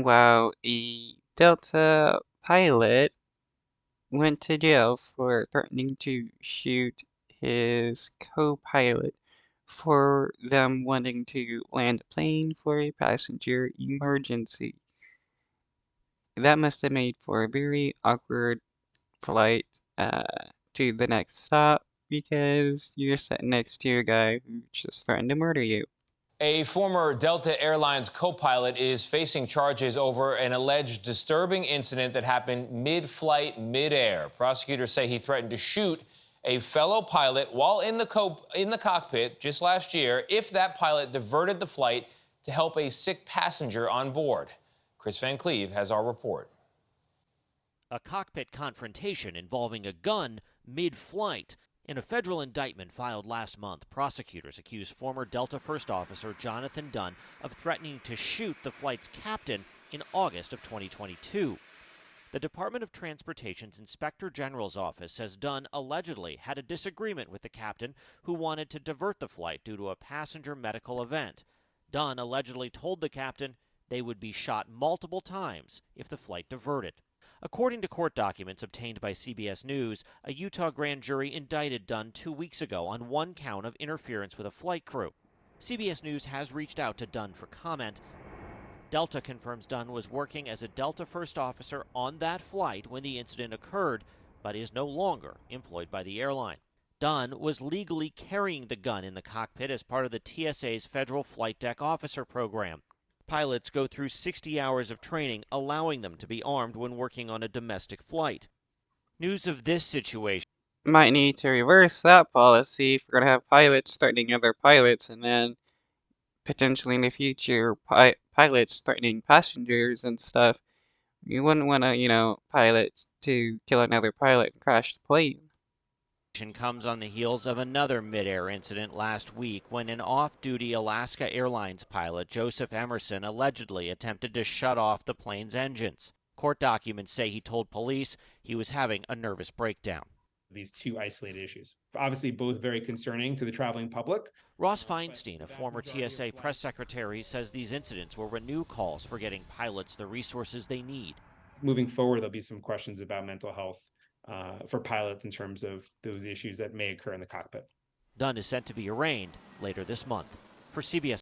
Wow, a Delta pilot went to jail for threatening to shoot his co-pilot for them wanting to land a plane for a passenger emergency. That must have made for a very awkward flight to the next stop because you're sitting next to a guy who just threatened to murder you. A former Delta Airlines co-pilot is facing charges over an alleged disturbing incident that happened mid-flight, mid-air. Prosecutors say he threatened to shoot a fellow pilot while in the cockpit just last year if that pilot diverted the flight to help a sick passenger on board. Chris Van Cleve has our report. A cockpit confrontation involving a gun mid-flight. In a federal indictment filed last month, prosecutors accused former Delta First Officer Jonathan Dunn of threatening to shoot the flight's captain in August of 2022. The Department of Transportation's Inspector General's office says Dunn allegedly had a disagreement with the captain who wanted to divert the flight due to a passenger medical event. Dunn allegedly told the captain they would be shot multiple times if the flight diverted. According to court documents obtained by CBS News, a Utah grand jury indicted Dunn 2 weeks ago on one count of interference with a flight crew. CBS News has reached out to Dunn for comment. Delta confirms Dunn was working as a Delta First officer on that flight when the incident occurred, but is no longer employed by the airline. Dunn was legally carrying the gun in the cockpit as part of the TSA's Federal Flight Deck Officer program. Pilots go through 60 hours of training, allowing them to be armed when working on a domestic flight. News of this situation. Might need to reverse that policy if we're gonna have pilots threatening other pilots and then potentially in the future pilots threatening passengers and stuff. You wouldn't want to, pilot to kill another pilot and crash the plane. Comes on the heels of another mid-air incident last week when an off-duty Alaska Airlines pilot, Joseph Emerson, allegedly attempted to shut off the plane's engines. Court documents say he told police he was having a nervous breakdown. These two isolated issues, obviously both very concerning to the traveling public. Ross Feinstein, a former TSA press secretary, says these incidents will renew calls for getting pilots the resources they need. Moving forward, there'll be some questions about mental health for pilots in terms of those issues that may occur in the cockpit. Dunn is set to be arraigned later this month. For CBS